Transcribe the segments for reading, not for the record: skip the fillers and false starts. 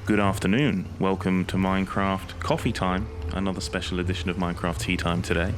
Good afternoon. Welcome to Minecraft Coffee Time, another special edition of Minecraft Tea Time today.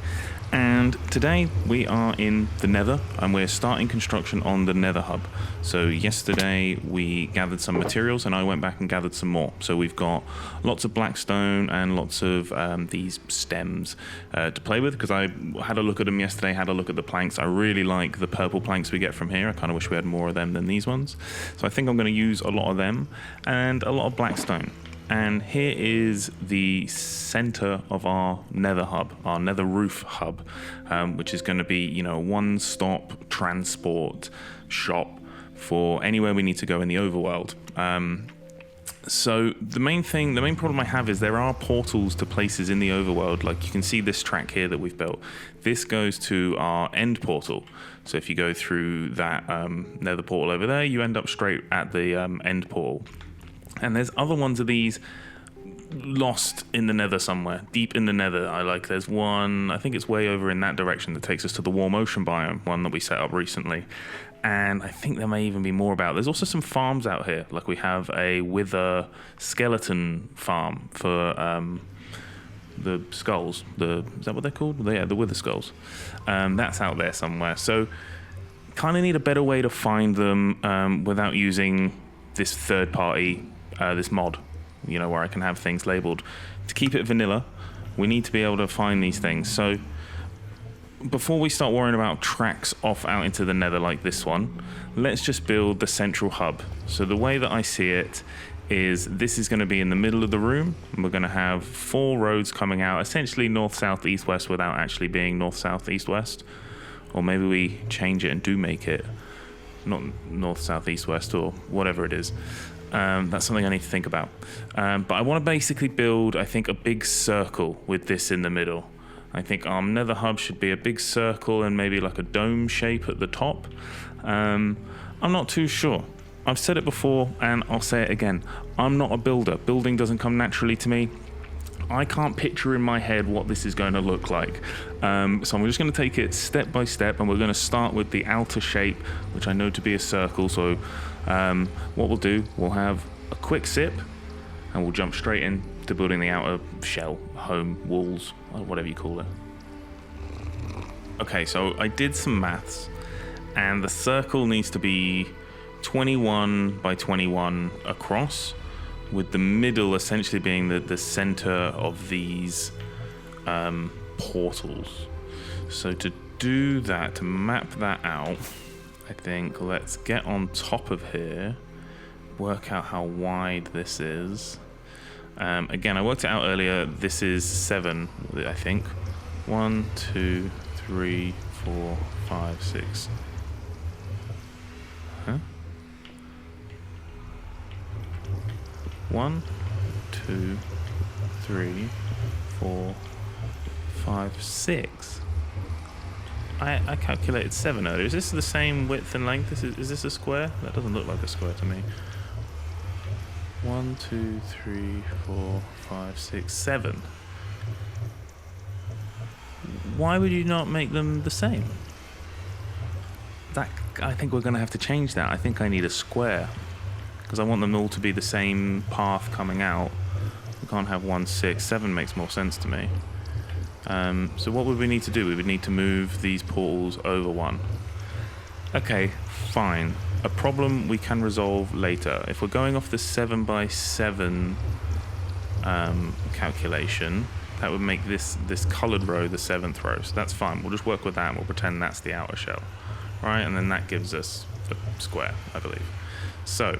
And today we are in the Nether and we're starting construction on the Nether hub. So yesterday we gathered some materials and I went back and gathered some more. So we've got lots of blackstone and lots of these stems to play with, because I had a look at them yesterday, had a look at the planks. I really like the purple planks we get from here. I kind of wish we had more of them than these ones. So I think I'm going to use a lot of them and a lot of blackstone. And here is the center of our Nether hub, our Nether roof hub, which is going to be, you know, one-stop transport shop for anywhere we need to go in the overworld. So the main problem I have is there are portals to places in the overworld. Like you can see this track here that we've built. This goes to our end portal. So if you go through that Nether portal over there, you end up straight at the end portal. And there's other ones of these lost in the Nether somewhere, deep in the Nether. There's one, I think it's way over in that direction, that takes us to the warm ocean biome, one that we set up recently. And I think there may even be more about. There's also some farms out here. Like we have a wither skeleton farm for the skulls. Is that what they're called? Yeah, the wither skulls. That's out there somewhere. So kind of need a better way to find them without using this third party, this mod, you know, where I can have things labeled. To keep it vanilla, we need to be able to find these things. So before we start worrying about tracks off out into the Nether like this one, let's just build the central hub. So the way that I see it is this is going to be in the middle of the room, and we're going to have 4 roads coming out, essentially north, south, east, west, without actually being north, south, east, west. Or maybe we change it and do make it not north, south, east, west, or whatever it is. That's something I need to think about. But I want to basically build, I think, a big circle with this in the middle. I think our Nether hub should be a big circle and maybe like a dome shape at the top. I'm not too sure. I've said it before and I'll say it again. I'm not a builder. Building doesn't come naturally to me. I can't picture in my head what this is going to look like. So I'm just going to take it step by step, and we're going to start with the outer shape, which I know to be a circle. So what we'll do, we'll have a quick sip, and we'll jump straight into building the outer shell, home, walls, or whatever you call it. Okay, so I did some maths, and the circle needs to be 21 by 21 across, with the middle essentially being the center of these portals. So to do that, to map that out, I think let's get on top of here, work out how wide this is. Again, I worked it out earlier. This is 7, I think. 1, 2, 3, 4, 5, 6. Huh? 1, 2, 3, 4, 5, 6. I calculated 7 earlier. Is this the same width and length? Is this a square? That doesn't look like a square to me. 1, 2, 3, 4, 5, 6, 7. Why would you not make them the same? I think we're going to have to change that. I think I need a square, because I want them all to be the same path coming out. We can't have 1, 6, 7 makes more sense to me. So what would we need to do? We would need to move these portals over 1. Okay, fine. A problem we can resolve later. If we're going off the 7 by 7 calculation, that would make this colored row the 7th row. So that's fine. We'll just work with that and we'll pretend that's the outer shell. Right, and then that gives us a square, I believe. So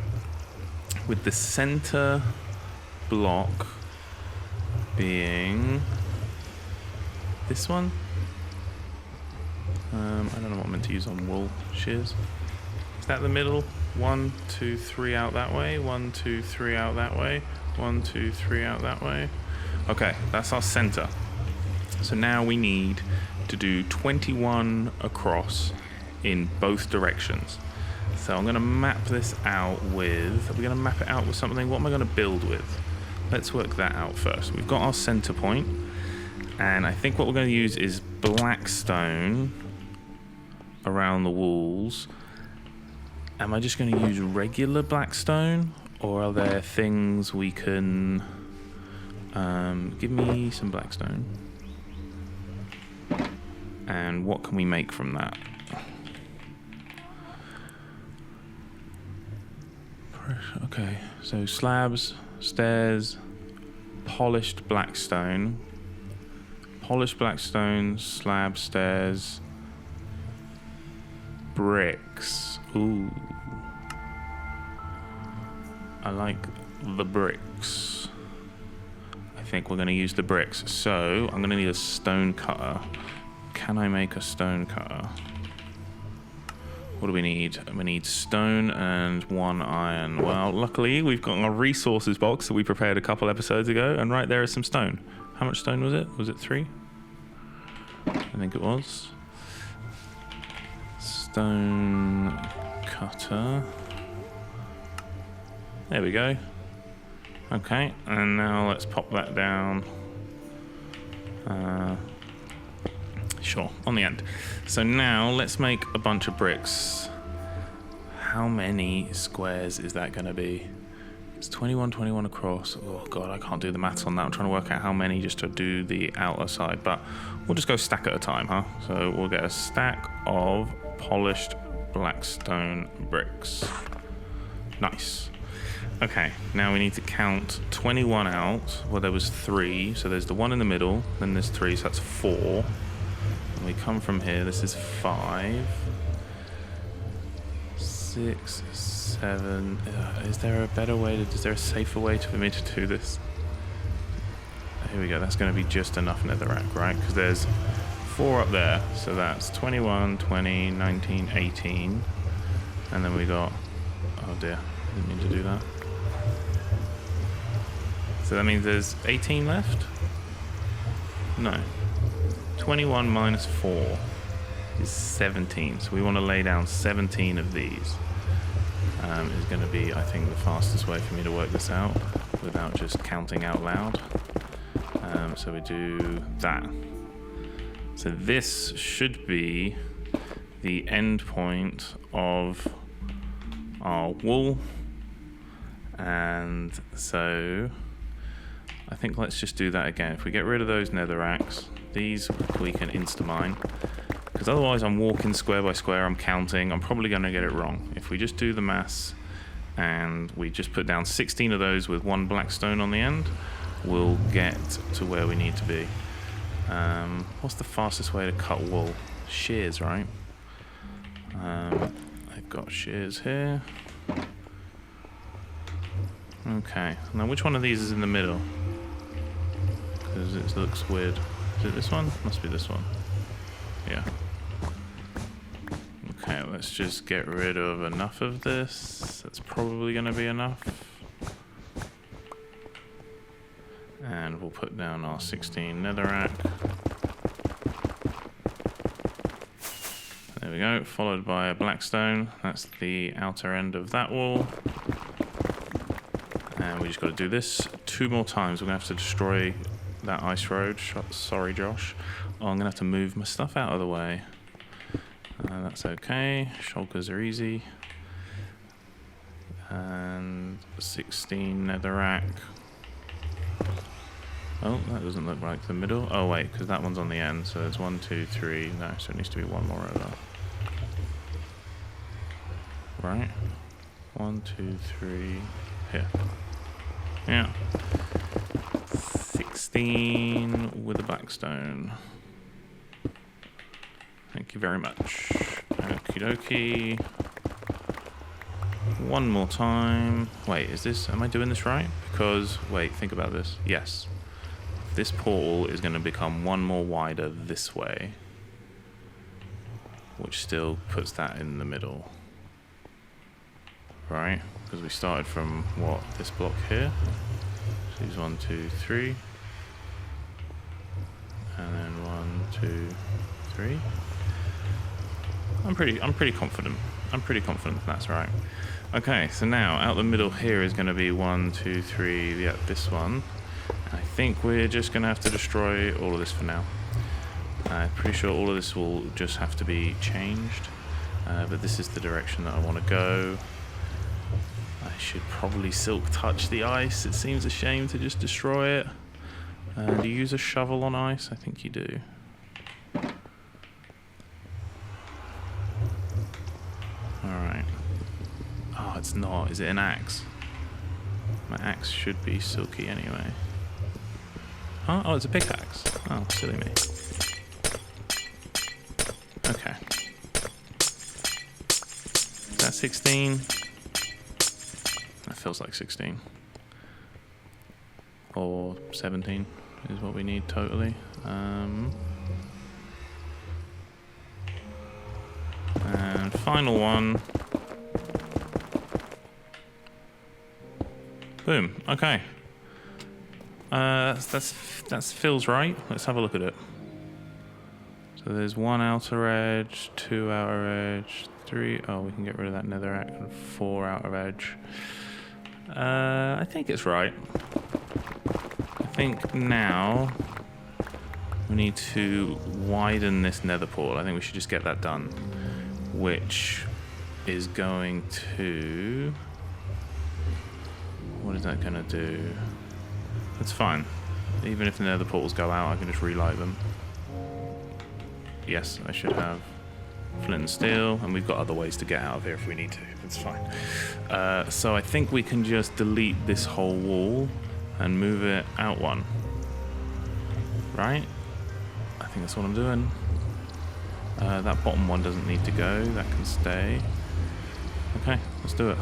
with the center block being this one. I don't know what I'm meant to use on wool shears. Is that the middle? 1, 2, 3 out that way. 1, 2, 3 out that way. 1, 2, 3 out that way. Okay, that's our center. So now we need to do 21 across in both directions. So I'm going to map this out with... Are we going to map it out with something? What am I going to build with? Let's work that out first. We've got our center point. And I think what we're going to use is blackstone around the walls. Am I just going to use regular blackstone? Or are there things we can... give me some blackstone. And what can we make from that? Okay, so slabs, stairs, polished blackstone, slab, stairs, bricks. Ooh, I like the bricks. I think we're going to use the bricks. So I'm going to need a stone cutter. Can I make a stone cutter? What do we need? We need stone and 1 iron. Well, luckily we've got our resources box that we prepared a couple episodes ago, and right there is some stone. How much stone was it? Was it 3? I think it was. Stone cutter. There we go. Okay, and now let's pop that down. Sure, on the end. So now let's make a bunch of bricks. How many squares is that going to be? It's 21 across. Oh god, I can't do the maths on that. I'm trying to work out how many just to do the outer side, but we'll just go stack at a time, huh? So we'll get a stack of polished blackstone bricks. Nice. Okay, now we need to count 21 out. Well, there was 3, so there's the one in the middle, then there's 3, so that's 4. And we come from here, this is 5, 6, 7. Is there a better way is there a safer way for me to do this? Here we go, that's going to be just enough netherrack, right? Because there's 4 up there, so that's 21, 20, 19, 18. And then we got, oh dear, I didn't mean to do that. So that means there's 18 left? No. 21 minus 4 is 17. So we want to lay down 17 of these. Is going to be, I think, the fastest way for me to work this out without just counting out loud. So we do that. So this should be the end point of our wool. And so I think let's just do that again. If we get rid of those netherracks, these we can insta-mine. Because otherwise I'm walking square by square, I'm counting, I'm probably going to get it wrong. If we just do the maths and we just put down 16 of those with 1 blackstone on the end, we'll get to where we need to be. What's the fastest way to cut wool? Shears, right? I've got shears here. Okay, now which one of these is in the middle? Because it looks weird. Is it this one? Must be this one. Yeah. Okay, let's just get rid of enough of this. That's probably going to be enough. And we'll put down our 16 netherrack. There we go, followed by a blackstone. That's the outer end of that wall. And we just got to do this 2 more times. We're going to have to destroy that ice road. Sorry, Josh. Oh, I'm going to have to move my stuff out of the way. That's okay. Shulkers are easy. And 16 netherrack. Oh, that doesn't look like the middle. Oh, wait, because that one's on the end. So there's 1, 2, 3. No, so it needs to be 1 more over. Right. 1, 2, 3. Here. Yeah. 16 with a blackstone. Thank you very much. Okie dokie. 1 more time. Wait, am I doing this right? Because, wait, think about this. Yes. This portal is going to become 1 more wider this way, which still puts that in the middle. Right? Because we started from, what, this block here? So these 1, 2, 3. And then 1, 2, 3. I'm pretty confident. I'm pretty confident that's right. Okay, so now out the middle here is going to be 1, 2, 3. Yeah, this one. I think we're just going to have to destroy all of this for now. I'm pretty sure all of this will just have to be changed. But this is the direction that I want to go. I I should probably silk touch the ice. It seems a shame to just destroy it. Do you use a shovel on ice? I think you do. Alright. Oh, it's not. Is it an axe? My axe should be silky anyway. Huh? Oh, it's a pickaxe. Oh, silly me. Okay. Is that 16? That feels like 16. Or 17 is what we need totally. And final one. Boom. Okay. That feels right. Let's have a look at it. So there's 1 outer edge, 2 outer edge, 3. Oh, we can get rid of that netherrack, and 4 outer edge. I think it's right. I think now we need to widen this nether portal. I think we should just get that done, which is going to... What is that going to do? That's fine. Even if the nether portals go out, I can just relight them. Yes, I should have flint and steel, and we've got other ways to get out of here if we need to. It's fine. So I think we can just delete this whole wall and move it out 1. Right? I think that's what I'm doing. That bottom one doesn't need to go. That can stay. Okay, let's do it.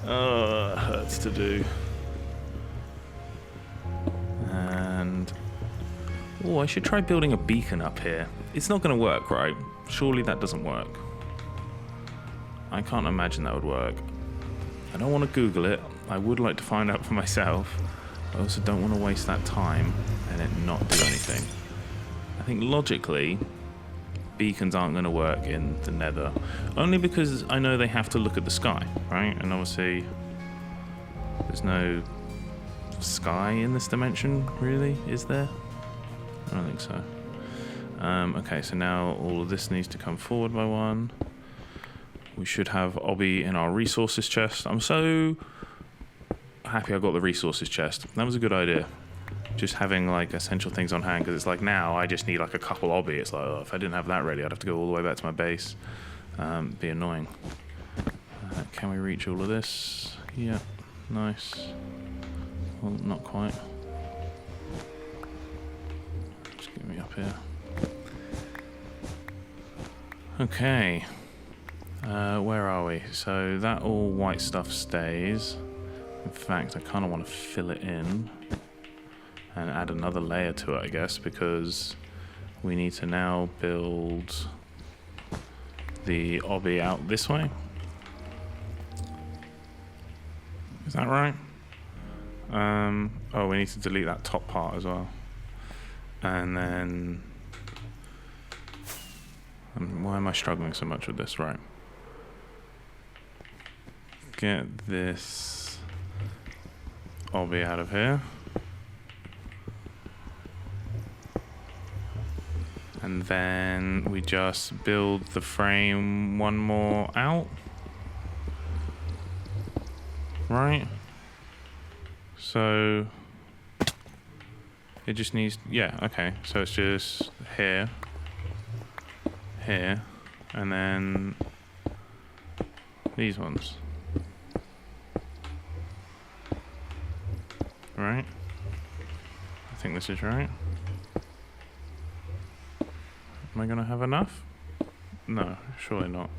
Oh, it hurts to do. And... oh, I should try building a beacon up here. It's not going to work, right? Surely that doesn't work. I can't imagine that would work. I don't want to Google it. I would like to find out for myself. I also don't want to waste that time and it not do anything. I think logically, beacons aren't going to work in the nether. Only because I know they have to look at the sky, right? And obviously, there's no sky in this dimension, really, is there? I don't think so. Okay, so now all of this needs to come forward by 1. We should have obby in our resources chest. I'm so happy I got the resources chest. That was a good idea. Just having like essential things on hand, because it's like now I just need like a couple obby. It's like, oh, if I didn't have that ready, I'd have to go all the way back to my base. Be annoying. Can we reach all of this? Yeah, nice. Well, not quite. Just get me up here. Okay. Where are we? So that all white stuff stays. In fact, I kind of want to fill it in and add another layer to it, I guess, because we need to now build the obby out this way. Is that right? Oh, we need to delete that top part as well. And then... why am I struggling so much with this? Right. Get this obby out of here. And then we just build the frame 1 more out. Right? So it just needs, yeah, okay. So it's just here, here, and then these ones. Right? I think this is right. Am I going to have enough? No, surely not.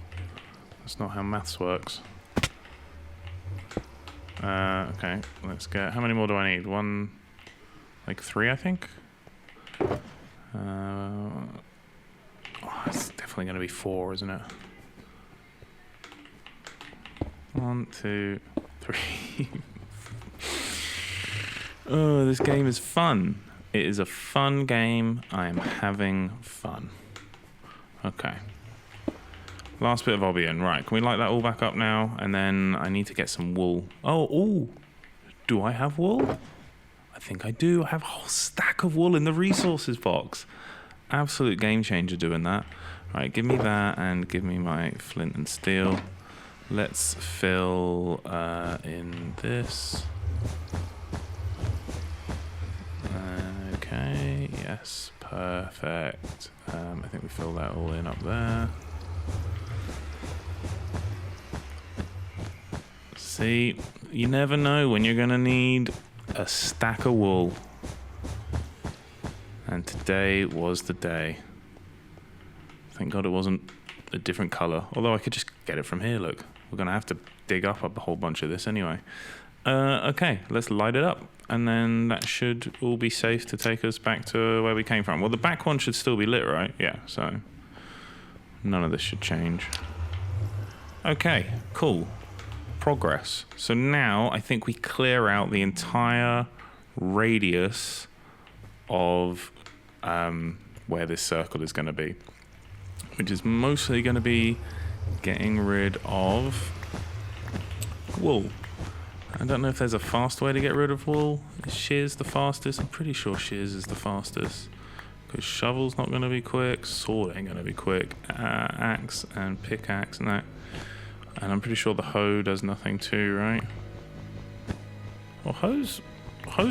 That's not how maths works. Okay, let's get... how many more do I need? 1... like 3, I think? Oh, it's definitely going to be 4, isn't it? 1, 2, 3... Oh, this game is fun. It is a fun game. I am having fun. Okay. Last bit of obby in. Right, can we light that all back up now? And then I need to get some wool. Oh, ooh. Do I have wool? I think I do. I have a whole stack of wool in the resources box. Absolute game changer doing that. Right, give me that and give me my flint and steel. Let's fill in this. Okay, yes, perfect. I think we fill that all in up there. See, you never know when you're gonna need a stack of wool. And today was the day. Thank God it wasn't a different color. Although I could just get it from here, look. We're gonna have to dig up a whole bunch of this anyway. Okay, let's light it up. And then that should all be safe to take us back to where we came from. Well, the back one should still be lit, right? Yeah, so none of this should change. Okay, cool. Progress. So now I think we clear out the entire radius of where this circle is going to be, which is mostly going to be getting rid of wool. I don't know if there's a fast way to get rid of wool. Is shears the fastest? I'm pretty sure shears is the fastest, because shovel's not going to be quick, sword ain't going to be quick, axe and pickaxe and that. And I'm pretty sure the hoe does nothing too, right? Well, hoe's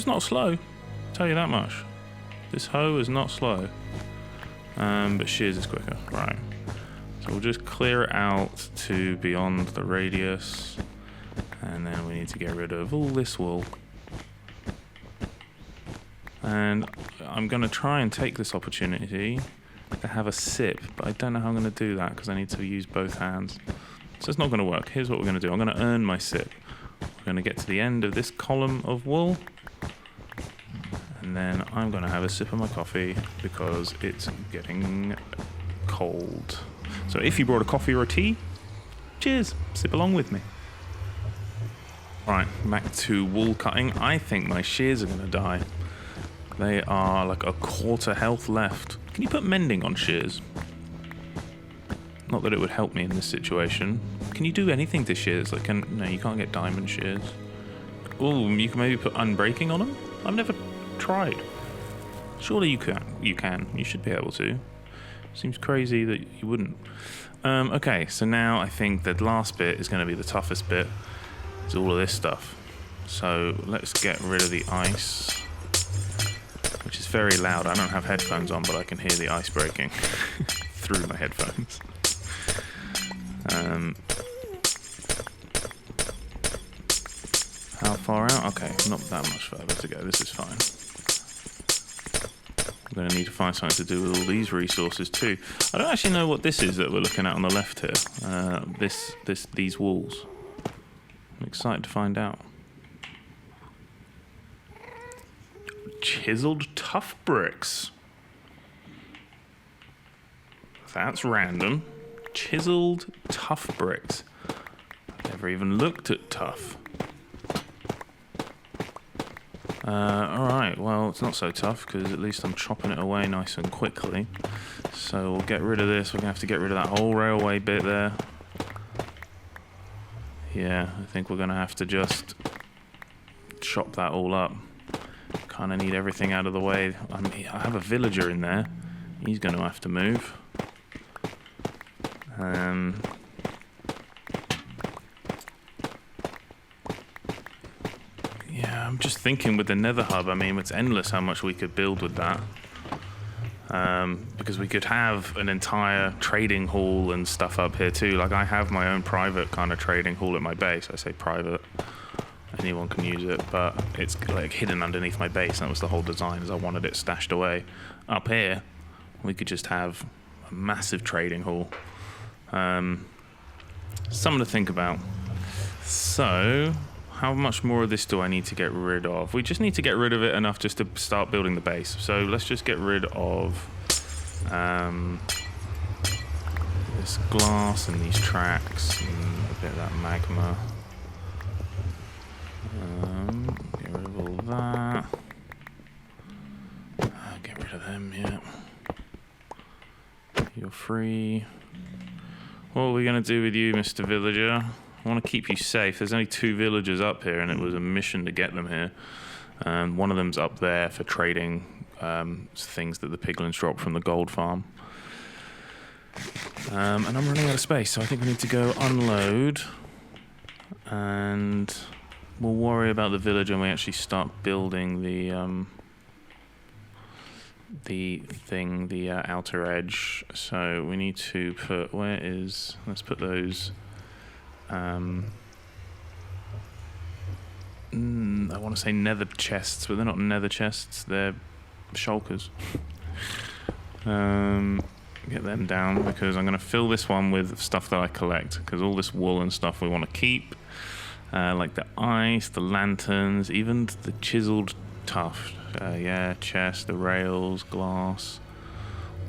not slow, I'll tell you that much. This hoe is not slow, but shears is quicker, right? So we'll just clear it out to beyond the radius, and then we need to get rid of all this wool. And I'm going to try and take this opportunity to have a sip, but I don't know how I'm going to do that because I need to use both hands. So it's not going to work. Here's what we're going to do. I'm going to earn my sip. We're going to get to the end of this column of wool, and then I'm going to have a sip of my coffee because it's getting cold. So if you brought a coffee or a tea, cheers, sip along with me. Right, back to wool cutting. I think my shears are going to die. They are like a quarter health left. Can you put mending on shears? Not that it would help me in this situation. Can you do anything to shears? Like, no, you can't get diamond shears. Oh, you can maybe put unbreaking on them? I've never tried. Surely you can. You should be able to. Seems crazy that you wouldn't. Okay, so now I think the last bit is going to be the toughest bit. It's all of this stuff. So let's get rid of the ice, which is very loud. I don't have headphones on, but I can hear the ice breaking through my headphones. How far out? Okay, not that much further to go. This is fine. I'm going to need to find something to do with all these resources too. I don't actually know what this is that we're looking at on the left here. These walls. I'm excited to find out. Chiseled tough bricks. That's random. Chiseled tough bricks. I've never even looked at tough. Alright, well, it's not so tough because at least I'm chopping it away nice and quickly. So we'll get rid of this. We're going to have to get rid of that whole railway bit there. Yeah, I think we're going to have to just chop that all up. Kind of need everything out of the way. I have a villager in there. He's going to have to move. Yeah, I'm just thinking with the Nether Hub, I mean, it's endless how much we could build with that. Because we could have an entire trading hall and stuff up here too. Like, I have my own private kind of trading hall at my base. I say private. Anyone can use it, but it's like hidden underneath my base. That was the whole design, is I wanted it stashed away. Up here, we could just have a massive trading hall. Something to think about. So, how much more of this do I need to get rid of? We just need to get rid of it enough just to start building the base. So let's just get rid of this glass and these tracks and a bit of that magma. Get rid of all that. Get rid of them, yeah. You're free. What are we going to do with you, Mr. Villager? I want to keep you safe. There's only 2 villagers up here, and it was a mission to get them here. One of them's up there for trading things that the piglins drop from the gold farm. And I'm running out of space, so I think we need to go unload And we'll worry about the village when we actually start building the outer edge. So we need to put, let's put those, I want to say nether chests, but they're not nether chests, they're shulkers. Get them down, because I'm going to fill this one with stuff that I collect, because all this wool and stuff we want to keep, like the ice, the lanterns, even the chiseled tuft. Chest, the rails, glass,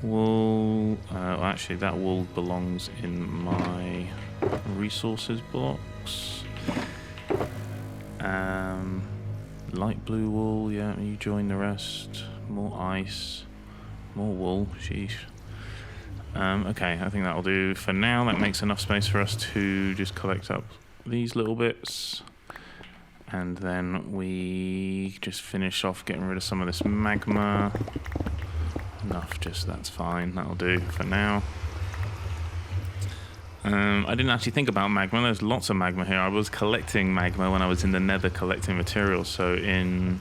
wool. Actually, that wool belongs in my resources box. Light blue wool, yeah, you join the rest. More ice, more wool, sheesh. Okay, I think that'll do for now. That makes enough space for us to just collect up these little bits. And then we just finish off getting rid of some of this magma. That's fine, that'll do for now. I didn't actually think about magma. There's lots of magma here. I was collecting magma when I was in the nether collecting materials. So in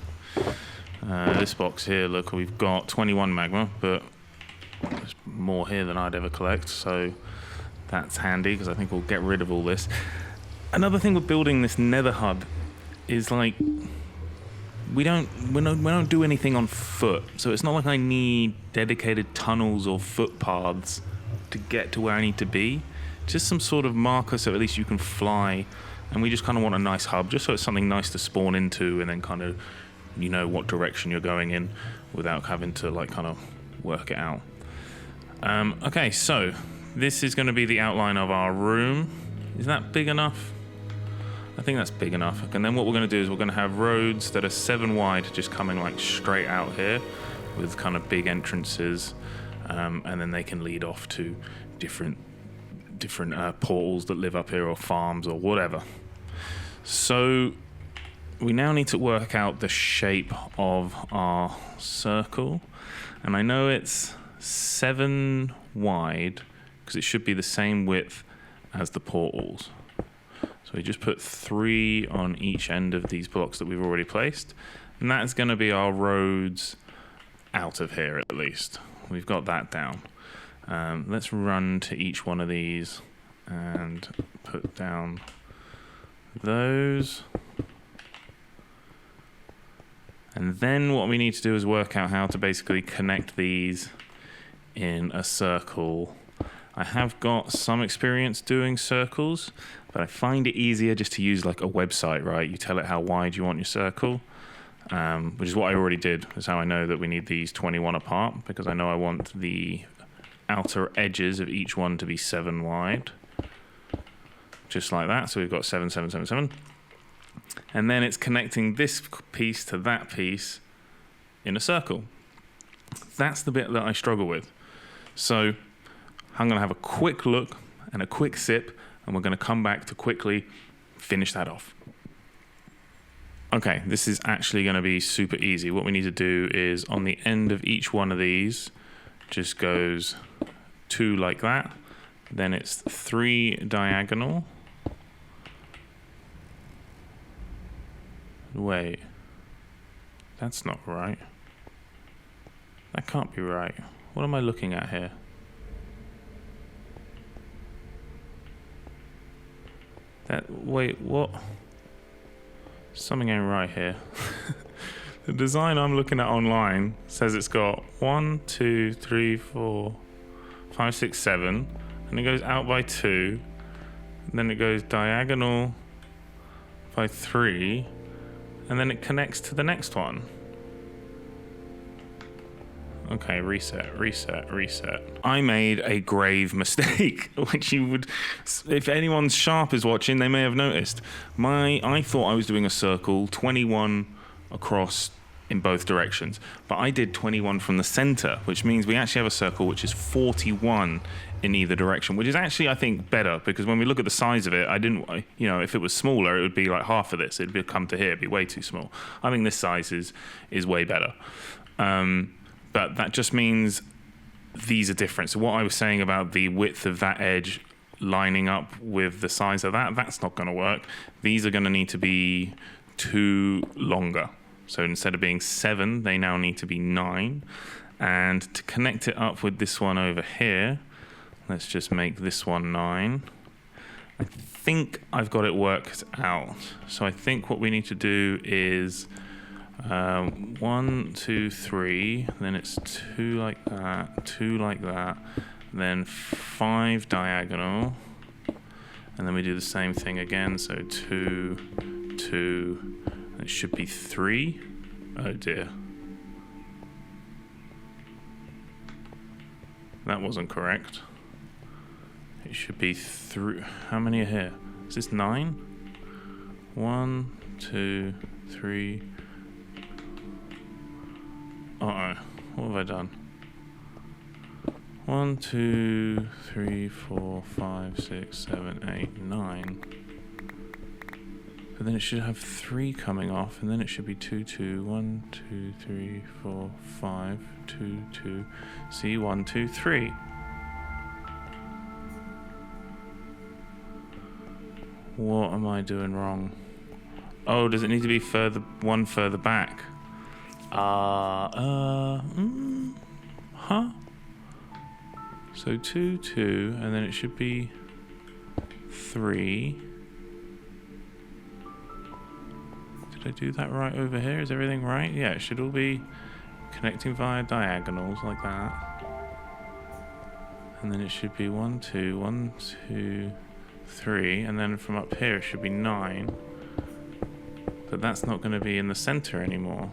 this box here, look, we've got 21 magma, but there's more here than I'd ever collect. So that's handy, because I think we'll get rid of all this. Another thing with building this nether hub is, like, we don't do anything on foot, so it's not like I need dedicated tunnels or footpaths to get to where I need to be. Just some sort of marker so at least you can fly, and we just kind of want a nice hub, just so it's something nice to spawn into, and then kind of you know what direction you're going in without having to like kind of work it out. Okay, so this is going to be the outline of our room. Is that big enough? I think that's big enough. And then what we're going to do is we're going to have roads that are 7 wide, just coming like straight out here with kind of big entrances, and then they can lead off to different portals that live up here, or farms or whatever. So we now need to work out the shape of our circle, and I know it's 7 wide because it should be the same width as the portals. So we just put 3 on each end of these blocks that we've already placed, and that's going to be our roads out of here at least. We've got that down. Let's run to each one of these and put down those. And then what we need to do is work out how to basically connect these in a circle. I have got some experience doing circles, but I find it easier just to use like a website, right? You tell it how wide you want your circle, which is what I already did. That's how I know that we need these 21 apart, because I know I want the outer edges of each one to be 7 wide. Just like that. So we've got 7, 7, 7, 7. And then it's connecting this piece to that piece in a circle. That's the bit that I struggle with. So I'm going to have a quick look and a quick sip, and we're going to come back to quickly finish that off. Okay, this is actually going to be super easy. What we need to do is on the end of each one of these, just goes 2 like that. Then it's 3 diagonal. Wait, that's not right. That can't be right. What am I looking at here? Wait, what? Something ain't right here. The design I'm looking at online says it's got 1, 2, 3, 4, 5, 6, 7, and it goes out by 2, and then it goes diagonal by 3, and then it connects to the next one. Okay, reset. I made a grave mistake, which you would, if anyone sharp is watching, they may have noticed. I thought I was doing a circle 21 across in both directions, but I did 21 from the center, which means we actually have a circle which is 41 in either direction, which is actually, I think, better, because when we look at the size of it, if it was smaller, it would be like half of this. It'd come to here, it'd be way too small. I think this size is way better. But that just means these are different. So what I was saying about the width of that edge lining up with the size of that, that's not going to work. These are going to need to be 2 longer. So instead of being 7, they now need to be 9. And to connect it up with this one over here, let's just make this one 9. I think I've got it worked out. So I think what we need to do is 1, 2, 3, then it's 2 like that, 2 like that, then 5 diagonal, and then we do the same thing again, so 2, 2, and it should be 3. Oh dear. That wasn't correct. It should be 3. How many are here? Is this 9? 1, 2, 3. Uh-oh. What have I done? 1, 2, 3, 4, 5, 6, 7, 8, 9. But then it should have 3 coming off, and then it should be 2, 2. 1, 2, 3, 4, 5, 2, 2. See, 1, 2, 3. What am I doing wrong? Oh, does it need to be one further back? Huh? So 2, 2, and then it should be 3. Did I do that right over here? Is everything right? Yeah, it should all be connecting via diagonals like that. And then it should be 1, 2, 1, 2, 3, and then from up here it should be 9. But that's not going to be in the center anymore.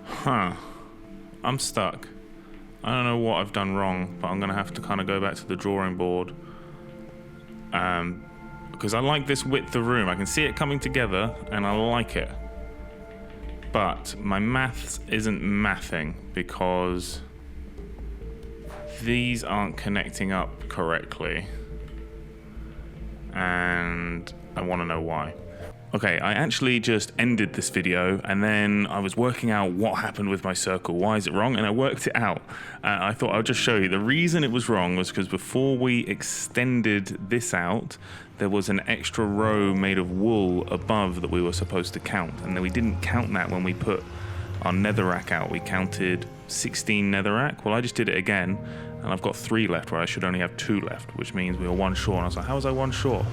Huh. I'm stuck. I don't know what I've done wrong, but I'm going to have to kind of go back to the drawing board. Because I like this width of room. I can see it coming together, and I like it. But my maths isn't mathing, because these aren't connecting up correctly. And I want to know why. Okay, I actually just ended this video, and then I was working out what happened with my circle. Why is it wrong? And I worked it out. I thought I'll just show you. The reason it was wrong was because before we extended this out, there was an extra row made of wool above that we were supposed to count. And then we didn't count that when we put our netherrack out. We counted 16 netherrack. Well, I just did it again, and I've got 3 left where I should only have 2 left, which means we were 1 short. And I was like, how was I 1 short?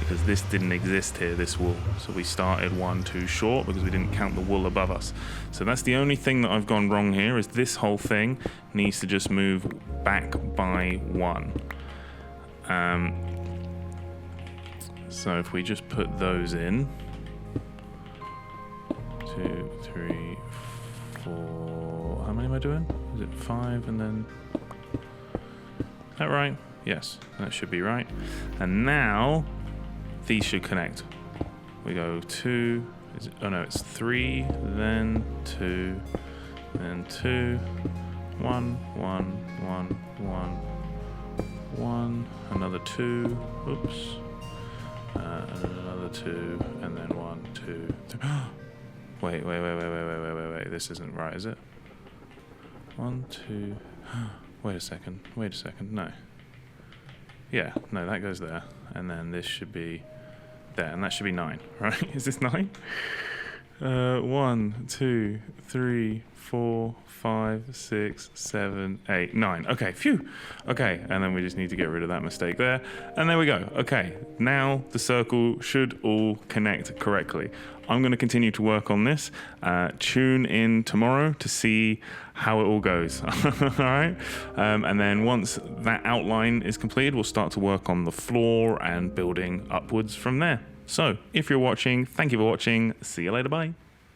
Because this didn't exist here, this wool. So we started 1 too short because we didn't count the wool above us. So that's the only thing that I've gone wrong here, is this whole thing needs to just move back by 1. So if we just put those in, 2, 3, 4, how many am I doing? Is it 5 and then, is that right? Yes, that should be right. And now, these should connect. We go 2, oh no, it's 3, then 2, then 2, 1, 1, 1, 1, 1, another 2, oops, and another 2, and then 1, 2, 3. Wait, this isn't right, is it? 1, 2, wait a second, no. Yeah, no, that goes there, and then this should be there, and that should be 9, right? Is this 9? 1, 2, 3, 4, 5, 6, 7, 8, 9. Okay, phew. Okay, and then we just need to get rid of that mistake there, and there we go. Okay, now the circle should all connect correctly. I'm going to continue to work on this. Tune in tomorrow to see how it all goes. All right? And then once that outline is completed, we'll start to work on the floor and building upwards from there. So if you're watching, thank you for watching. See you later. Bye.